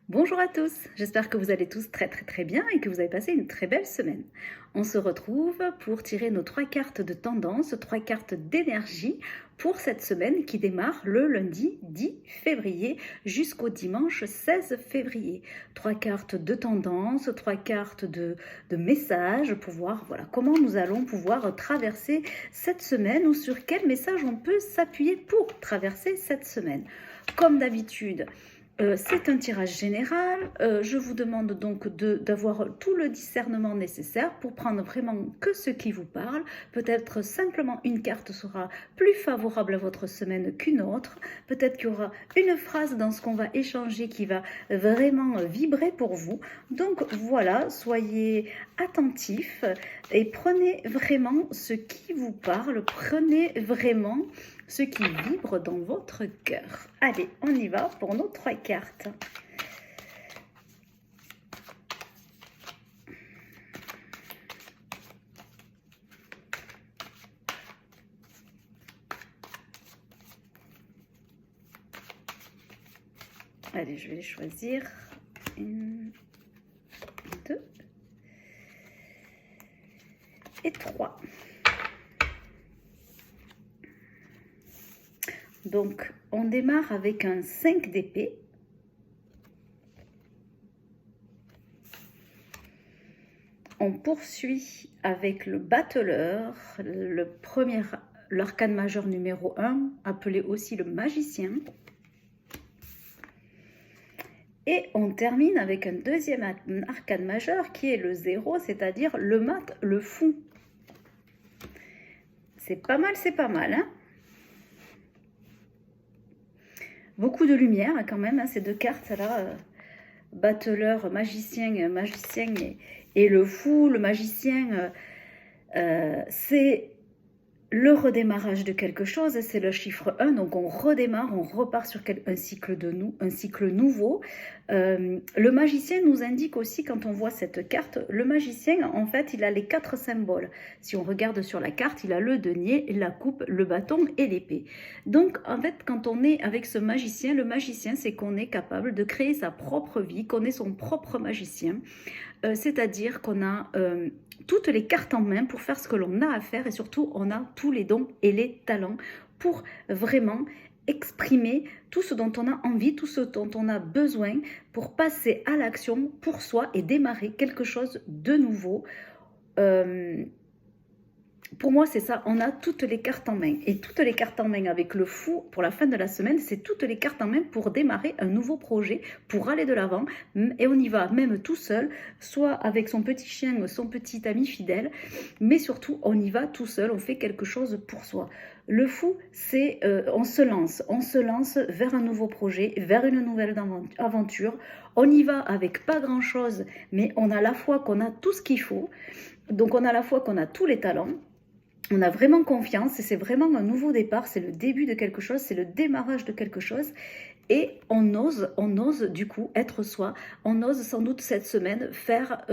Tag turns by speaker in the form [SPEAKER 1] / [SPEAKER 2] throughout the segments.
[SPEAKER 1] Bonjour à tous, j'espère que vous allez tous très bien et que vous avez passé une très belle semaine. On se retrouve pour tirer nos 3 cartes de tendance, 3 cartes d'énergie pour cette semaine qui démarre le lundi 10 février jusqu'au dimanche 16 février. 3 cartes de tendance, 3 cartes de messages pour voir comment nous allons pouvoir traverser cette semaine ou sur quel message on peut s'appuyer pour traverser cette semaine. Comme d'habitude, c'est un tirage général. Je vous demande donc d'avoir tout le discernement nécessaire pour prendre vraiment que ce qui vous parle. Peut-être simplement une carte sera plus favorable à votre semaine qu'une autre. Peut-être qu'il y aura une phrase dans ce qu'on va échanger qui va vraiment vibrer pour vous. Donc voilà, soyez attentifs et prenez vraiment ce qui vous parle. Prenez vraiment ce qui vibre dans votre cœur. Allez, on y va pour nos 3 cartes. Allez, je vais les choisir. 1, 2 et 3. Donc, on démarre avec un 5 d'épée. On poursuit avec le battleur, l'arcane majeur numéro 1, appelé aussi le magicien. Et on termine avec un deuxième arcane majeur qui est le 0, c'est-à-dire le mat, le fou. C'est pas mal, hein? Beaucoup de lumière quand même, hein, ces 2 cartes-là. Battleur, magicien et le fou. Le magicien, c'est le redémarrage de quelque chose, c'est le chiffre 1, donc on redémarre, on repart sur un cycle nouveau. Le magicien nous indique aussi, quand on voit cette carte, le magicien, en fait, il a les 4 symboles. Si on regarde sur la carte, il a le denier, la coupe, le bâton et l'épée. Donc, en fait, quand on est avec ce magicien, le magicien, c'est qu'on est capable de créer sa propre vie, qu'on est son propre magicien. C'est-à-dire qu'on a toutes les cartes en main pour faire ce que l'on a à faire et surtout on a tous les dons et les talents pour vraiment exprimer tout ce dont on a envie, tout ce dont on a besoin pour passer à l'action pour soi et démarrer quelque chose de nouveau. Pour moi, c'est ça, on a toutes les cartes en main. Et toutes les cartes en main avec le fou pour la fin de la semaine, c'est toutes les cartes en main pour démarrer un nouveau projet, pour aller de l'avant. Et on y va même tout seul, soit avec son petit chien, son petit ami fidèle, mais surtout, on y va tout seul, on fait quelque chose pour soi. Le fou, c'est on se lance vers un nouveau projet, vers une nouvelle aventure. On y va avec pas grand-chose, mais on a la foi qu'on a tout ce qu'il faut. Donc on a la foi qu'on a tous les talents. On a vraiment confiance et c'est vraiment un nouveau départ, c'est le début de quelque chose, c'est le démarrage de quelque chose et on ose du coup être soi, on ose sans doute cette semaine faire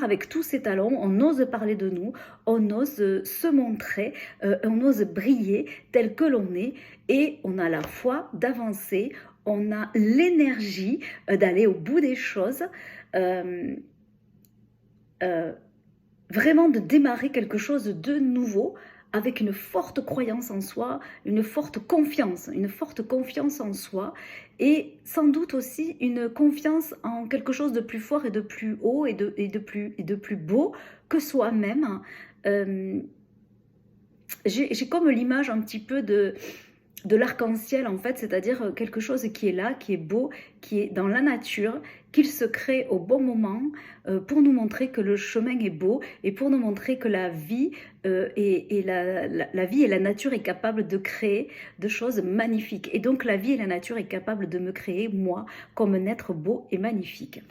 [SPEAKER 1] avec tous ses talents, on ose parler de nous, on ose se montrer, on ose briller tel que l'on est et on a la foi d'avancer, on a l'énergie d'aller au bout des choses. Vraiment de démarrer quelque chose de nouveau avec une forte croyance en soi, une forte confiance en soi et sans doute aussi une confiance en quelque chose de plus fort et de plus haut et de plus beau que soi-même. J'ai comme l'image un petit peu de l'arc-en-ciel en fait, c'est-à-dire quelque chose qui est là, qui est beau, qui est dans la nature, qu'il se crée au bon moment pour nous montrer que le chemin est beau et pour nous montrer que la vie et la vie et la nature est capable de créer de choses magnifiques. Et donc la vie et la nature est capable de me créer, moi, comme un être beau et magnifique.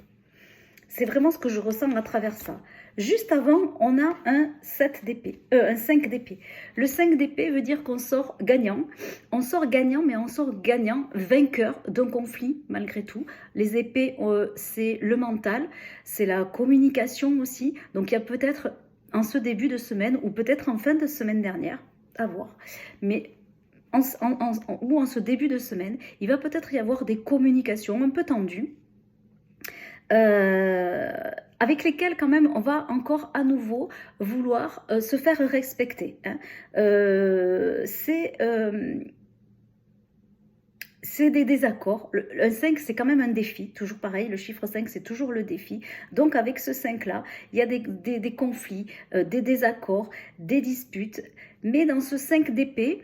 [SPEAKER 1] C'est vraiment ce que je ressens à travers ça. Juste avant, on a un 7 d'épée, un 5 d'épée. Le 5 d'épée veut dire qu'on sort gagnant. On sort gagnant, mais on sort gagnant, vainqueur d'un conflit malgré tout. Les épées, c'est le mental, c'est la communication aussi. Donc il y a peut-être en ce début de semaine ou peut-être en fin de semaine dernière, à voir. Mais ou en ce début de semaine, il va peut-être y avoir des communications un peu tendues, avec lesquelles quand même on va encore à nouveau vouloir se faire respecter. Hein. C'est des désaccords. Le 5, c'est quand même un défi. Toujours pareil, le chiffre 5, c'est toujours le défi. Donc, avec ce 5-là, il y a des conflits, des désaccords, des disputes. Mais dans ce 5 d'épée,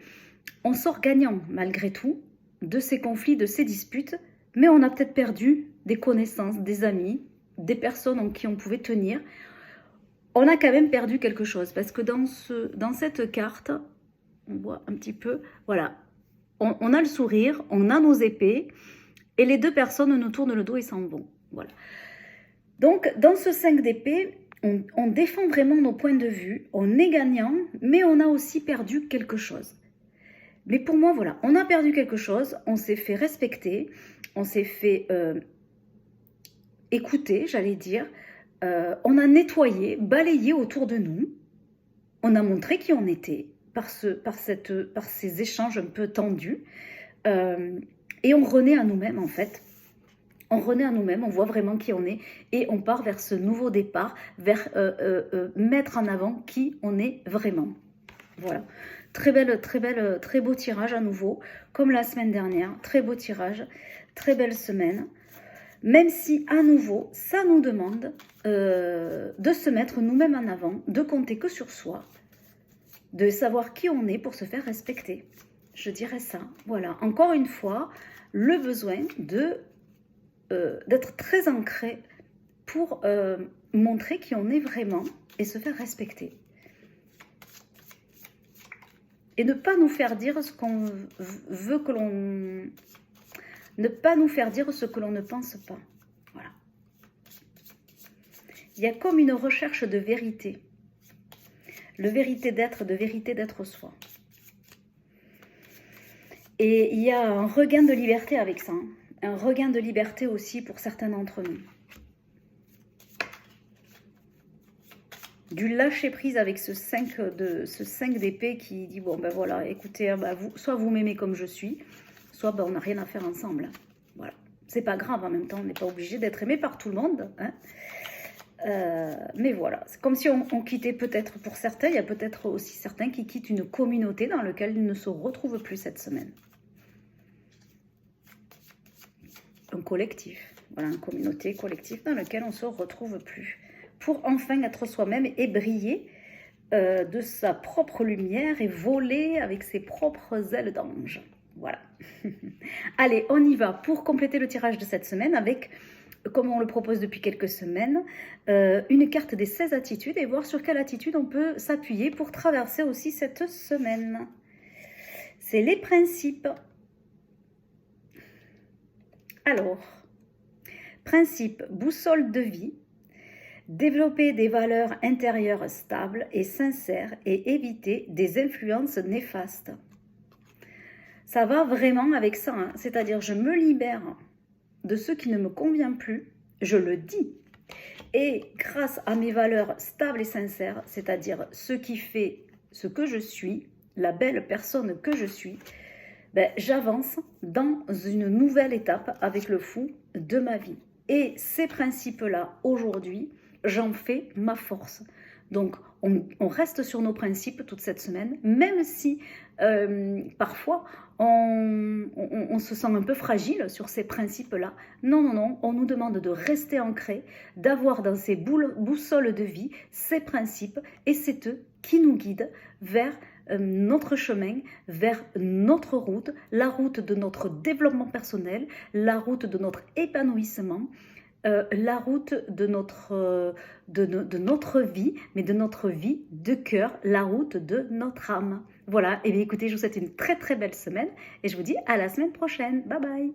[SPEAKER 1] on sort gagnant, malgré tout, de ces conflits, de ces disputes. Mais on a peut-être perdu des connaissances, des amis, des personnes en qui on pouvait tenir. On a quand même perdu quelque chose. Parce que dans cette carte, on voit un petit peu, voilà, on a le sourire, on a nos épées, et les deux personnes nous tournent le dos et s'en vont. Voilà. Donc, dans ce 5 d'épée, on défend vraiment nos points de vue, on est gagnant, mais on a aussi perdu quelque chose. Mais pour moi, voilà, on a perdu quelque chose, on s'est fait respecter, on s'est fait écouter, j'allais dire, on a nettoyé, balayé autour de nous, on a montré qui on était, par ces échanges un peu tendus, et on renaît à nous-mêmes en fait. On renaît à nous-mêmes, on voit vraiment qui on est, et on part vers ce nouveau départ, vers mettre en avant qui on est vraiment. Voilà, très beau tirage à nouveau, comme la semaine dernière, très beau tirage, très belle semaine. Même si à nouveau, ça nous demande de se mettre nous-mêmes en avant, de compter que sur soi, de savoir qui on est pour se faire respecter. Je dirais ça. Voilà, encore une fois, le besoin d'être très ancré pour montrer qui on est vraiment et se faire respecter. Et ne pas nous faire dire ce qu'on veut que l'on... Ne pas nous faire dire ce que l'on ne pense pas. Voilà. Il y a comme une recherche de vérité. De vérité d'être soi. Et il y a un regain de liberté avec ça. Hein. Un regain de liberté aussi pour certains d'entre nous. Du lâcher prise avec ce 5 d'épée qui dit, bon ben voilà, écoutez, ben soit vous m'aimez comme je suis, soit ben on n'a rien à faire ensemble. Voilà. C'est pas grave, en même temps, on n'est pas obligé d'être aimé par tout le monde. Hein. Mais voilà, c'est comme si on quittait peut-être, pour certains, il y a peut-être aussi certains qui quittent une communauté dans laquelle ils ne se retrouvent plus cette semaine. Un collectif, voilà, une communauté collective dans laquelle on ne se retrouve plus. Pour enfin être soi-même et briller de sa propre lumière et voler avec ses propres ailes d'ange. Voilà. Allez, on y va pour compléter le tirage de cette semaine avec... comme on le propose depuis quelques semaines, une carte des 16 attitudes et voir sur quelle attitude on peut s'appuyer pour traverser aussi cette semaine. C'est les principes. Alors, principe, boussole de vie, développer des valeurs intérieures stables et sincères et éviter des influences néfastes. Ça va vraiment avec ça, hein. C'est-à-dire je me libère de ce qui ne me convient plus, je le dis. Et grâce à mes valeurs stables et sincères, c'est-à-dire ce qui fait ce que je suis, la belle personne que je suis, ben, j'avance dans une nouvelle étape avec le fou de ma vie. Et ces principes-là, aujourd'hui, j'en fais ma force. Donc, on reste sur nos principes toute cette semaine, même si parfois on se sent un peu fragile sur ces principes-là. Non, non, non, on nous demande de rester ancré, d'avoir dans ces boussoles de vie ces principes, et c'est eux qui nous guident vers notre chemin, vers notre route, la route de notre développement personnel, la route de notre épanouissement, la route de notre vie, mais de notre vie de cœur, la route de notre âme. Voilà, et bien écoutez, je vous souhaite une très très belle semaine et je vous dis à la semaine prochaine. Bye bye.